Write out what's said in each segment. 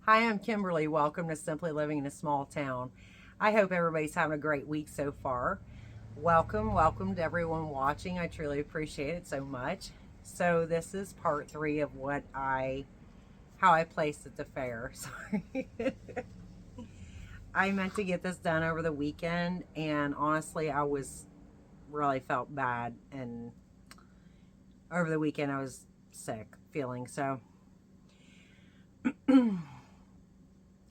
Hi, I'm Kimberly. Welcome to Simply Living in a Small Town. I hope everybody's having a great week so far. Welcome to everyone watching. I truly appreciate it so much. So this is part 3 of how I placed at the fair. Sorry. I meant to get this done over the weekend, and honestly, I was really felt bad, and over the weekend I was sick feeling so.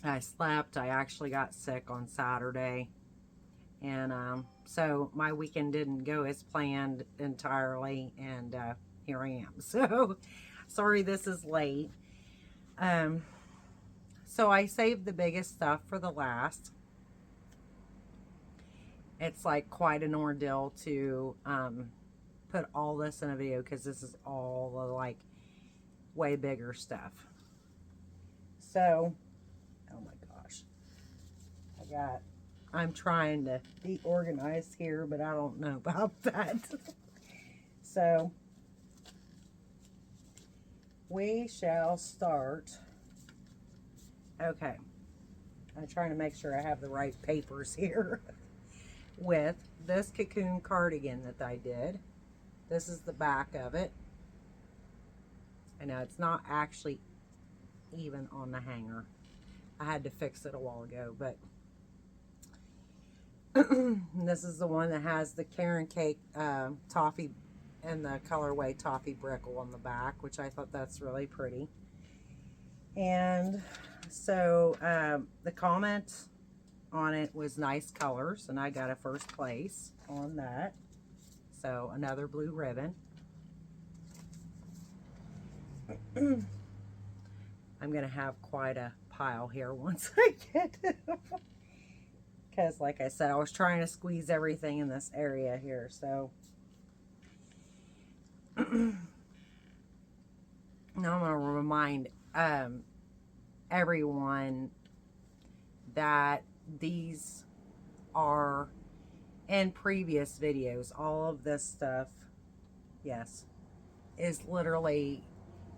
I slept. I actually got sick on Saturday. And so my weekend didn't go as planned entirely. And here I am. So sorry this is late. Um, so I saved the biggest stuff for the last. It's like quite an ordeal to put all this in a video because this is all the like way bigger stuff. So, oh my gosh. I'm trying to be organized here, but I don't know about that. So, we shall start. Okay. I'm trying to make sure I have the right papers here. With this cocoon cardigan that I did. This is the back of it. I know it's not actually even on the hanger. I had to fix it a while ago, but this is the one that has the Karen Cake toffee and the colorway toffee brickle on the back, which I thought that's really pretty. And so the comment on it was nice colors, and I got a first place on that. So another blue ribbon. I'm going to have quite a pile here once I get it. Because like I said, I was trying to squeeze everything in this area here. So now I'm going to remind everyone that these are in previous videos. All of this stuff, yes, is literally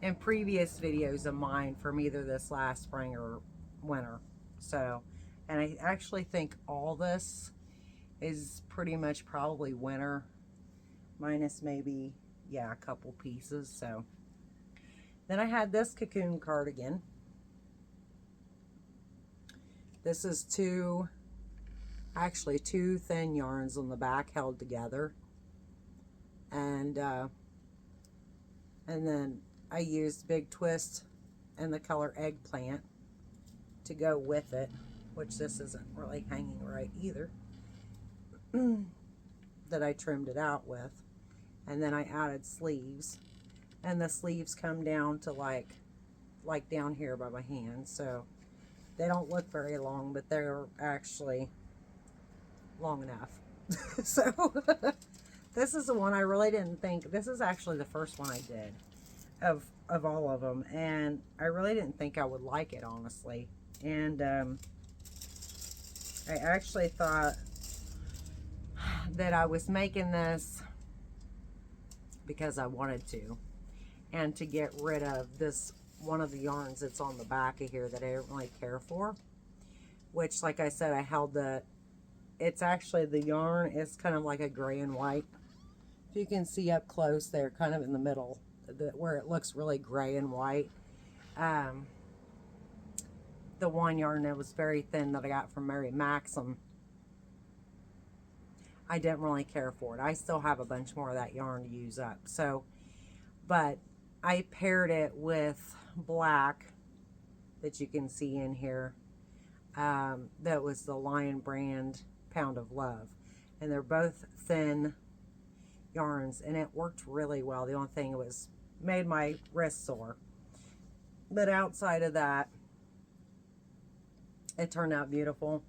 in previous videos of mine from either this last spring or winter. So, and I actually think all this is pretty much probably winter, minus maybe, yeah, a couple pieces. So then I had this cocoon cardigan. This is two thin yarns on the back held together, and then I used Big Twist and the color Eggplant to go with it, which this isn't really hanging right either, that I trimmed it out with. And then I added sleeves, and the sleeves come down to like down here by my hand, so they don't look very long, but they're actually long enough. So this is the one I really didn't think, this is actually the first one I did of all of them, and I really didn't think I would like it, honestly. And I actually thought that I was making this because I wanted to, and to get rid of this one of the yarns that's on the back of here that I don't really care for, which, like I said, I held it's actually, the yarn is kind of like a gray and white. If you can see up close there, kind of in the middle, where it looks really gray and white. The one yarn that was very thin that I got from Mary Maxim, I didn't really care for it. I still have a bunch more of that yarn to use up. So, but I paired it with black that you can see in here. That was the Lion Brand Pound of Love. And they're both thin yarns, and it worked really well. The only thing was made my wrist sore. But outside of that, it turned out beautiful.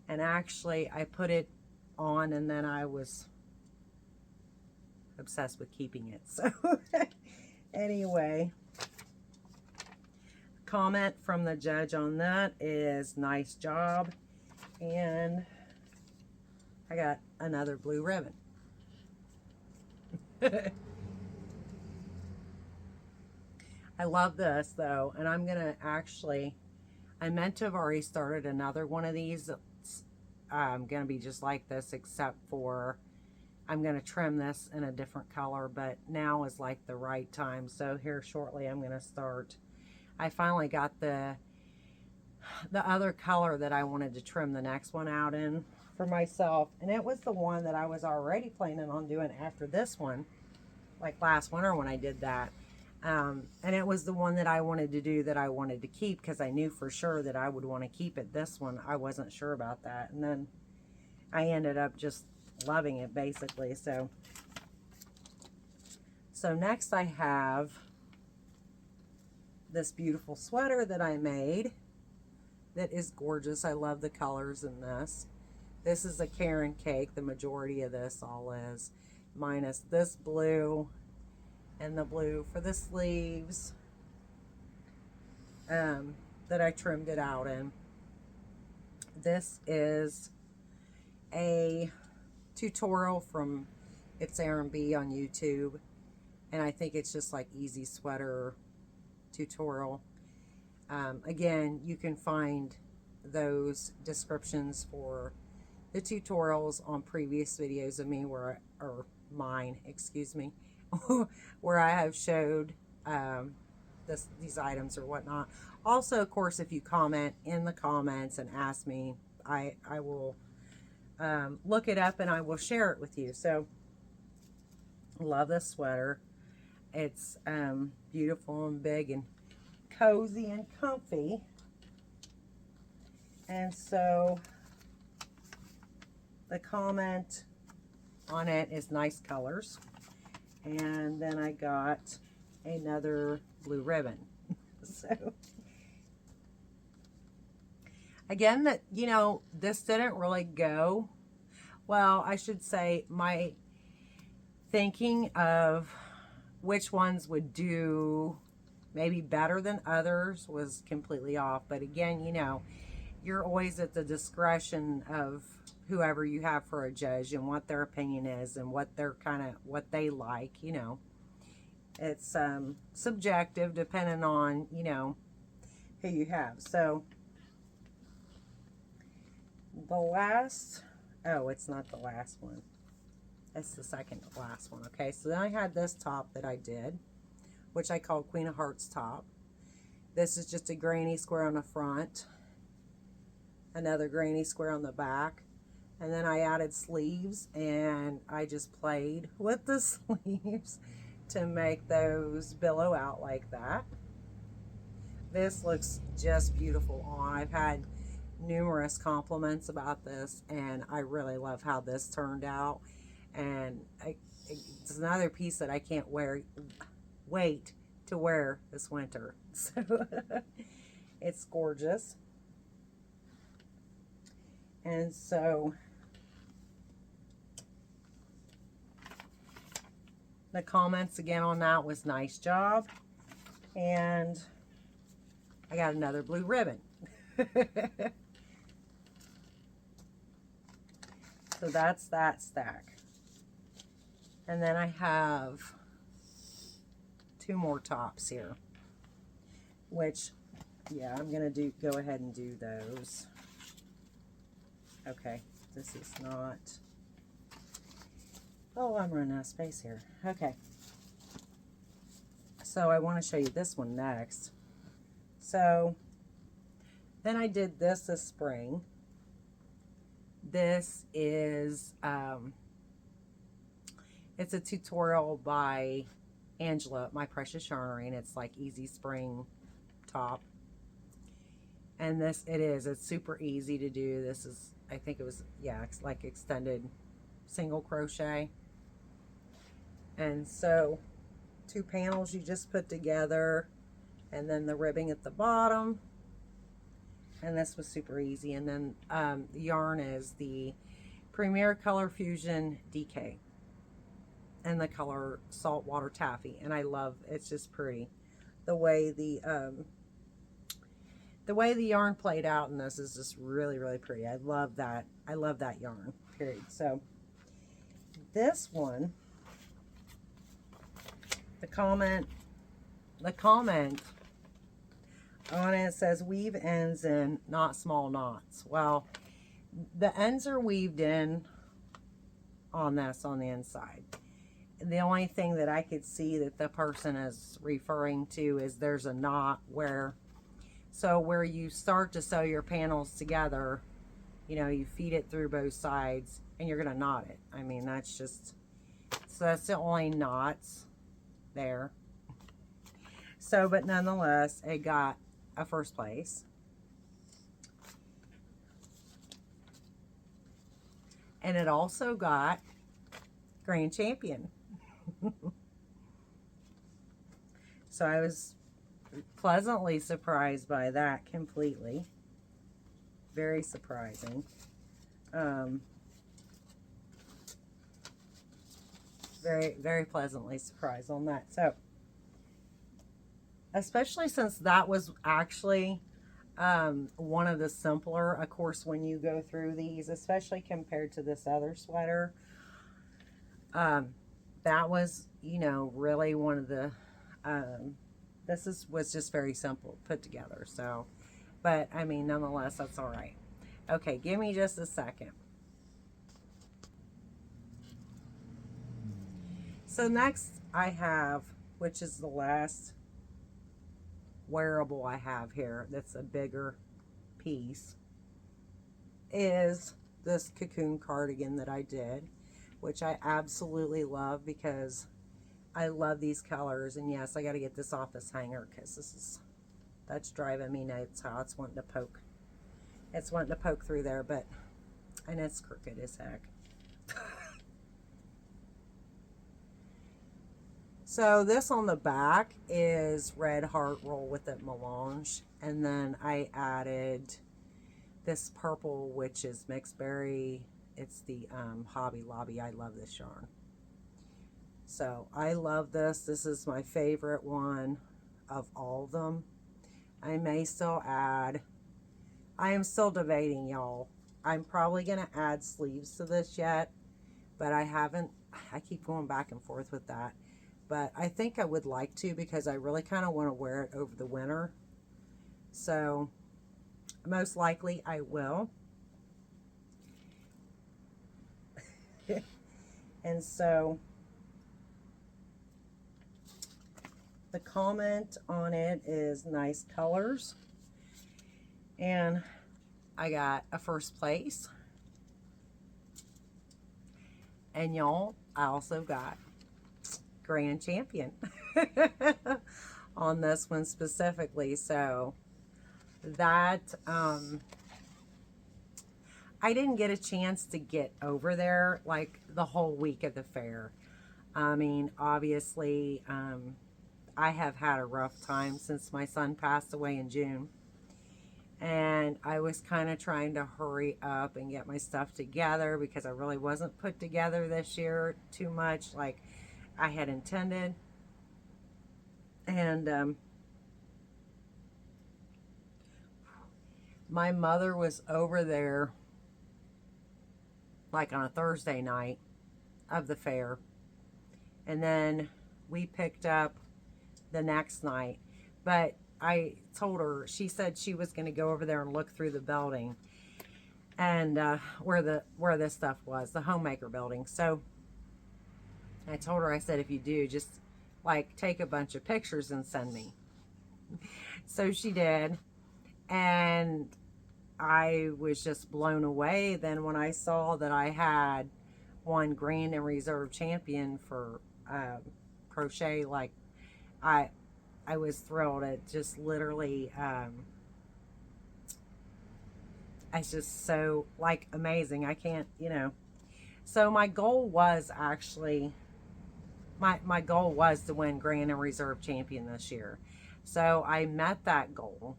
And actually, I put it on, and then I was obsessed with keeping it. So anyway, comment from the judge on that is nice job. And I got another blue ribbon. I love this though, and I'm gonna actually, I meant to have already started another one of these. It's going to be just like this, except for I'm going to trim this in a different color, but now is like the right time. So here shortly I'm going to start. I finally got the other color that I wanted to trim the next one out in for myself, and it was the one that I was already planning on doing after this one, like last winter when I did that. And it was the one that I wanted to do, that I wanted to keep, because I knew for sure that I would want to keep it. This one, I wasn't sure about that. And then I ended up just loving it, basically. So next I have this beautiful sweater that I made that is gorgeous. I love the colors in this. This is a Karen cake. The majority of this all is, minus this blue and the blue for the sleeves that I trimmed it out in. This is a tutorial from It's R&B on YouTube, and I think it's just like easy sweater tutorial. Again, you can find those descriptions for the tutorials on previous videos of me or mine, excuse me, where I have showed these items or whatnot. Also, of course, if you comment in the comments and ask me, I will look it up and I will share it with you. So, love this sweater. It's beautiful and big and cozy and comfy. And so the comment on it is nice colors. And then I got another blue ribbon. So again, that, you know, this didn't really go well. I should say my thinking of which ones would do maybe better than others was completely off. But again, you know, you're always at the discretion of whoever you have for a judge and what their opinion is and what they're what they like, you know. It's subjective depending on, you know, who you have. So the last, oh, it's not the last one. It's the second to last one. Okay, so then I had this top that I did, which I called Queen of Hearts top. This is just a granny square on the front, another granny square on the back, and then I added sleeves, and I just played with the sleeves to make those billow out like that. This looks just beautiful on. I've had numerous compliments about this, and I really love how this turned out. And it's another piece that I can't wait to wear this winter. So it's gorgeous. And so the comments again on that was nice job. And I got another blue ribbon. So that's that stack. And then I have two more tops here, which, yeah, I'm going to go ahead and do those. Okay, this is not, oh, I'm running out of space here. Okay. So I want to show you this one next. So then I did this spring. This is, it's a tutorial by Angela, My Precious Yarnery, and it's like easy spring top. And this, it's super easy to do. This is, I think it was, yeah, it's like extended single crochet. And so 2 panels you just put together, and then the ribbing at the bottom. And this was super easy. And then the yarn is the Premier Color Fusion DK. And the color Saltwater Taffy. And I love, it's just pretty. The way the yarn played out in this is just really, really pretty. I love that. I love that yarn, period. So this one, the comment on it says weave ends in not small knots. Well, the ends are weaved in on this on the inside. The only thing that I could see that the person is referring to is there's a knot where, so where you start to sew your panels together, you know, you feed it through both sides and you're going to knot it. I mean, that's just, so that's the only knots there. So, but nonetheless, it got a first place. And it also got Grand Champion. So I was pleasantly surprised by that completely. Very surprising. Very, very pleasantly surprised on that. So, especially since that was actually one of the simpler, of course, when you go through these, especially compared to this other sweater, that was, you know, really one of the, was just very simple put together. So, but I mean, nonetheless, that's all right. Okay, give me just a second. So next I have, which is the last wearable I have here that's a bigger piece, is this cocoon cardigan that I did, which I absolutely love because I love these colors. And yes, I got to get this off this hanger because that's driving me nuts how it's wanting to poke. It's wanting to poke through there, but, and it's crooked as heck. So this on the back is red heart roll with it melange, and then I added this purple, which is mixed berry. It's the Hobby Lobby. I love this yarn. So I love this. This is my favorite one of all of them. I may still add, I am still debating, y'all. I'm probably going to add sleeves to this yet, but I haven't. I keep going back and forth with that. But I think I would like to because I really kind of want to wear it over the winter. So most likely I will. And so the comment on it is nice colors. And I got a first place. And y'all, I also got Grand Champion on this one specifically. So that I didn't get a chance to get over there like the whole week of the fair. I mean, obviously, I have had a rough time since my son passed away in June. And I was kind of trying to hurry up and get my stuff together because I really wasn't put together this year too much like I had intended. And my mother was over there like on a Thursday night of the fair, and then we picked up the next night. But I told her, she said she was going to go over there and look through the building and where this stuff was, the homemaker building. So I told her, I said, if you do, just like take a bunch of pictures and send me. So she did, and I was just blown away then when I saw that I had one Grand and Reserve Champion for crochet. Like I was thrilled. It just literally it's just so like amazing. I can't, you know. So my goal was actually my goal was to win Grand and Reserve Champion this year. So I met that goal.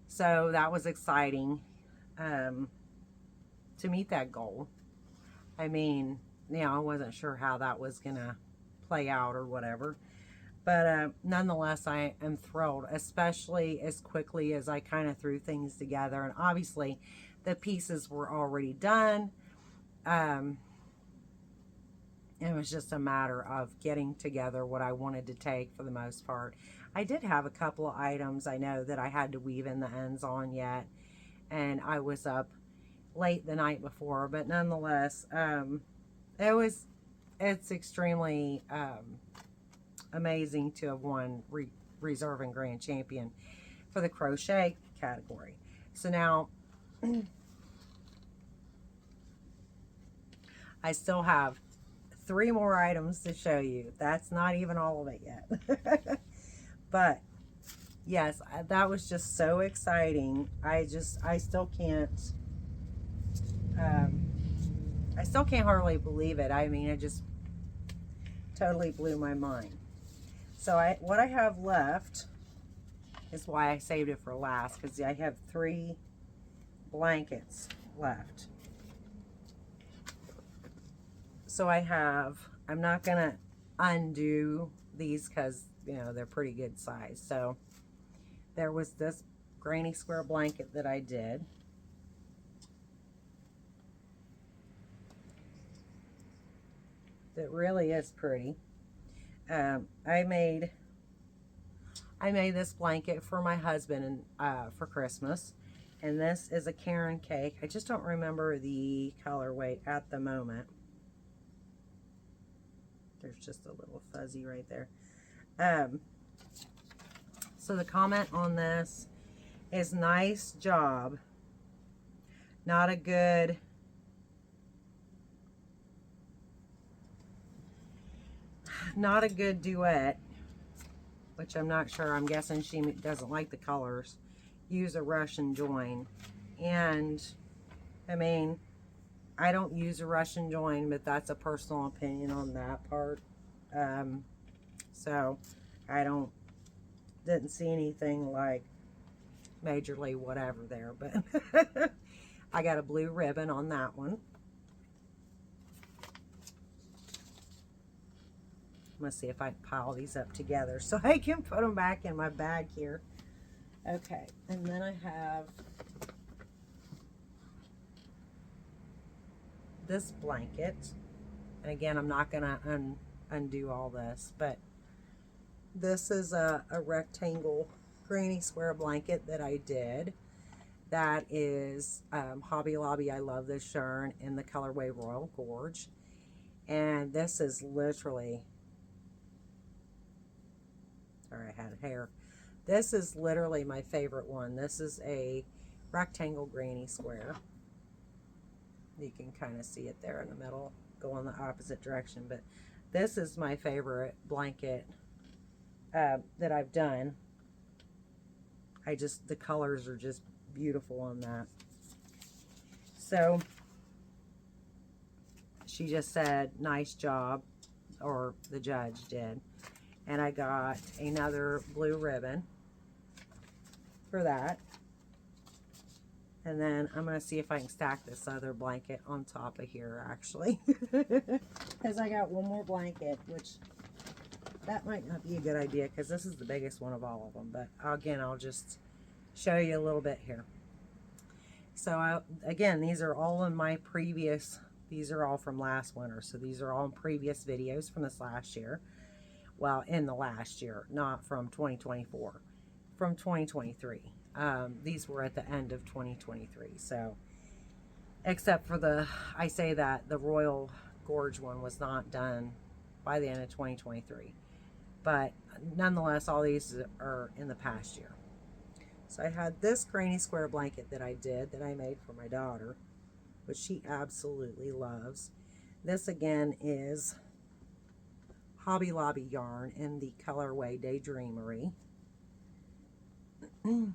So that was exciting to meet that goal. I mean, you know, I wasn't sure how that was going to play out or whatever. But nonetheless, I am thrilled, especially as quickly as I kind of threw things together. And obviously, the pieces were already done. It was just a matter of getting together what I wanted to take for the most part. I did have a couple of items I know that I had to weave in the ends on yet, and I was up late the night before, but nonetheless, it's extremely amazing to have won Reserve and Grand Champion for the crochet category. So now I still have 3 more items to show you. That's not even all of it yet. But yes, that was just so exciting. I still can't hardly believe it. I mean, it just totally blew my mind. So what I have left is why I saved it for last, because I have 3 blankets left. So I'm not gonna undo these because, you know, they're pretty good size. So there was this granny square blanket that I did. That really is pretty. I made this blanket for my husband and for Christmas, and this is a Karen cake. I just don't remember the colorway at the moment. There's just a little fuzzy right there. So the comment on this is nice job. Not a good duet, which I'm not sure. I'm guessing she doesn't like the colors. Use a Russian join. And I mean, I don't use a Russian join, but that's a personal opinion on that part. So I didn't see anything like majorly whatever there, but I got a blue ribbon on that one. Let's see if I can pile these up together so I can put them back in my bag here. Okay, and then I have this blanket. And again, I'm not going to undo all this, but this is a rectangle granny square blanket that I did. That is Hobby Lobby. I love this yarn in the colorway Royal Gorge. And this is literally... Sorry, I had hair. This is literally my favorite one. This is a rectangle granny square. You can kind of see it there in the middle, going the opposite direction. But this is my favorite blanket that I've done. The colors are just beautiful on that. So she just said, nice job, or the judge did. And I got another blue ribbon for that. And then I'm going to see if I can stack this other blanket on top of here, actually. Because I got one more blanket, which that might not be a good idea because this is the biggest one of all of them. But again, I'll just show you a little bit here. So again, these are all in my previous, these are all from last winter. So these are all in previous videos from this last year. Well, in the last year, not from 2024, from 2023. These were at the end of 2023. So, except for the Royal Gorge one was not done by the end of 2023. But nonetheless, all these are in the past year. So I had this granny square blanket that I made for my daughter, which she absolutely loves. This again is Hobby Lobby yarn in the colorway Daydreamery. And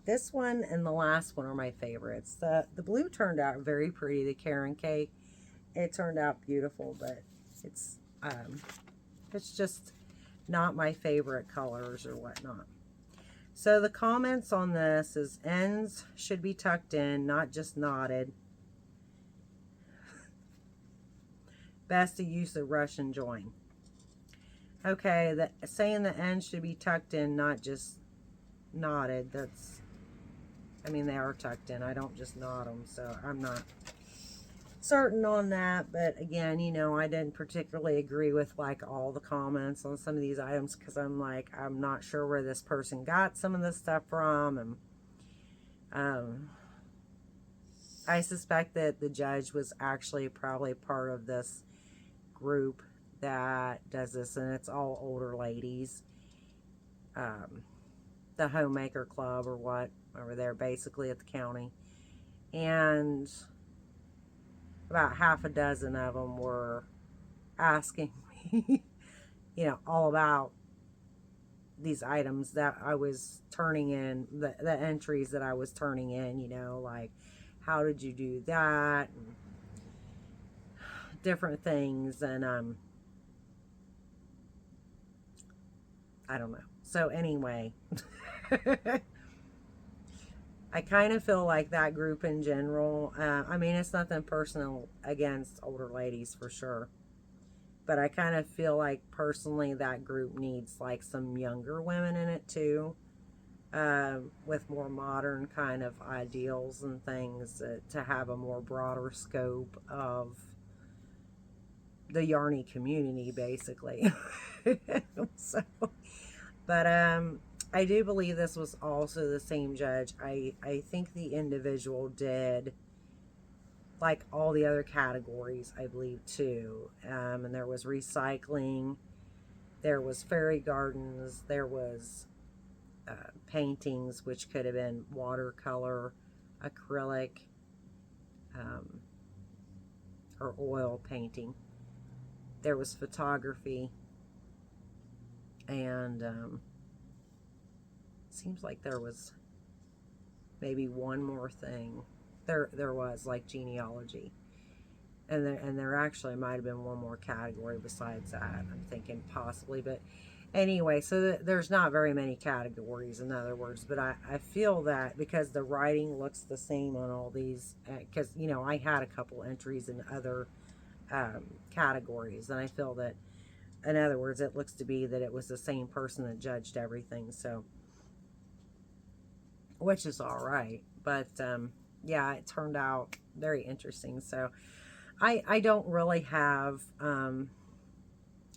this one and the last one are my favorites. The blue turned out very pretty, the Karen cake. It turned out beautiful, but it's just not my favorite colors or whatnot. So the comments on this is ends should be tucked in, not just knotted. Best to use a Russian join. Okay, saying the ends should be tucked in, not just knotted. I mean, they are tucked in. I don't just knot them, so I'm not. certain on that, but again, you know, I didn't particularly agree with like all the comments on some of these items, because I'm like, I'm not sure where this person got some of this stuff from. And I suspect that the judge was actually probably part of this group that does this, and it's all older ladies. The Homemaker Club or what, over there basically at the county. And about half a dozen of them were asking me, you know, all about these items that I was turning in, the entries that I was turning in, you know, like, how did you do that? And different things. And, I don't know. So anyway, I kind of feel like that group in general, I mean, it's nothing personal against older ladies for sure, but I kind of feel like personally that group needs like some younger women in it too, with more modern kind of ideals and things, to have a more broader scope of the yarny community basically. So, but I do believe this was also the same judge. I think the individual did like all the other categories, I believe, too. And there was recycling, there was fairy gardens, there was paintings, which could have been watercolor, acrylic, or oil painting. There was photography, and seems like there was maybe one more thing. There was like genealogy, and there actually might have been one more category besides that, I'm thinking possibly. But anyway, so there's not very many categories, in other words. But I feel that because the writing looks the same on all these, because you know, I had a couple entries in other categories, and I feel that, in other words, it looks to be that it was the same person that judged everything. So, which is all right. But yeah, it turned out very interesting. So I don't really have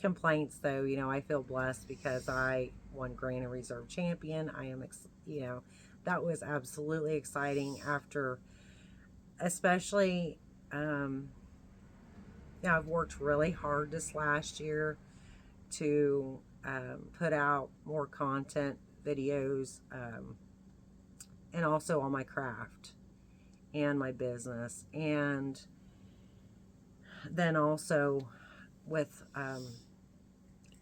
complaints, though. You know, I feel blessed because I won Grand and Reserve Champion. I am, you know, that was absolutely exciting after, especially, yeah, I've worked really hard this last year to put out more content, videos, and also on my craft and my business. And then also with,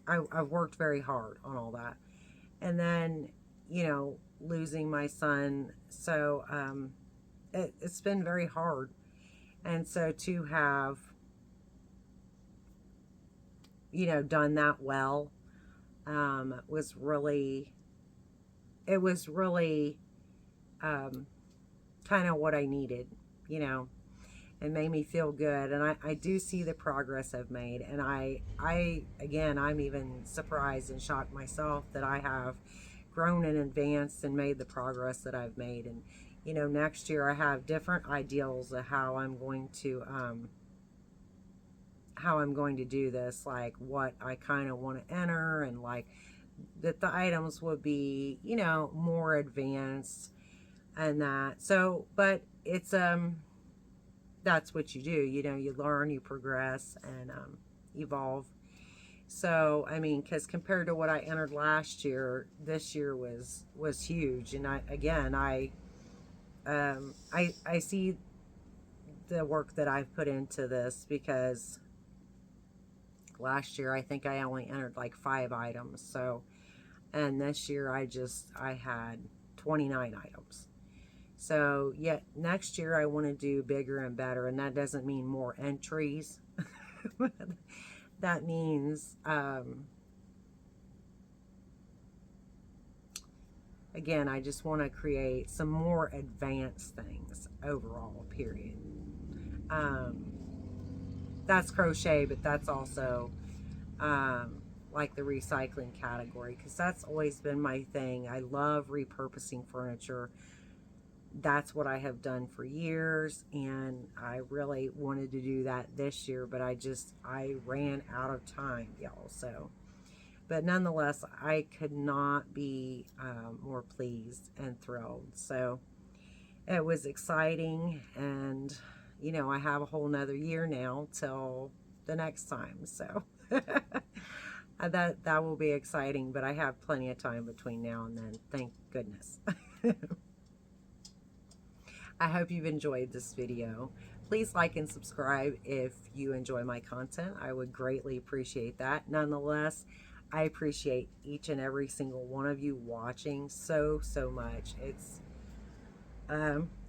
I've worked very hard on all that. And then, you know, losing my son. So it's been very hard. And so to have, you know, done that well, was really, it was really kind of what I needed, you know. It made me feel good, and I do see the progress I've made, and I again, I'm even surprised and shocked myself that I have grown and advanced and made the progress that I've made. And you know, next year I have different ideals of how I'm going to do this, like what I kind of want to enter, and like that the items would be, you know, more advanced and that. So, but it's that's what you do, you know, you learn, you progress, and evolve. So I mean, because compared to what I entered last year, this year was huge. And I see the work that I've put into this, because last year I think I only entered like 5 items. So, and this year I had 29 items. So, yet next year I want to do bigger and better, and that doesn't mean more entries. That means, again, I just want to create some more advanced things overall, period. That's crochet, but that's also like the recycling category, because that's always been my thing. I love repurposing furniture. that's what I have done for years, and I really wanted to do that this year, but I ran out of time, y'all. So, but nonetheless, I could not be more pleased and thrilled. So it was exciting, and you know, I have a whole nother year now till the next time. So that will be exciting, but I have plenty of time between now and then. Thank goodness. I hope you've enjoyed this video. Please like and subscribe if you enjoy my content. I would greatly appreciate that. Nonetheless, I appreciate each and every single one of you watching so much. It's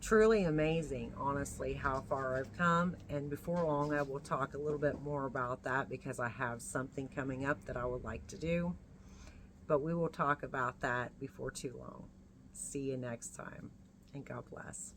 truly amazing, honestly, how far I've come. And before long, I will talk a little bit more about that because I have something coming up that I would like to do. But we will talk about that before too long. See you next time, and God bless.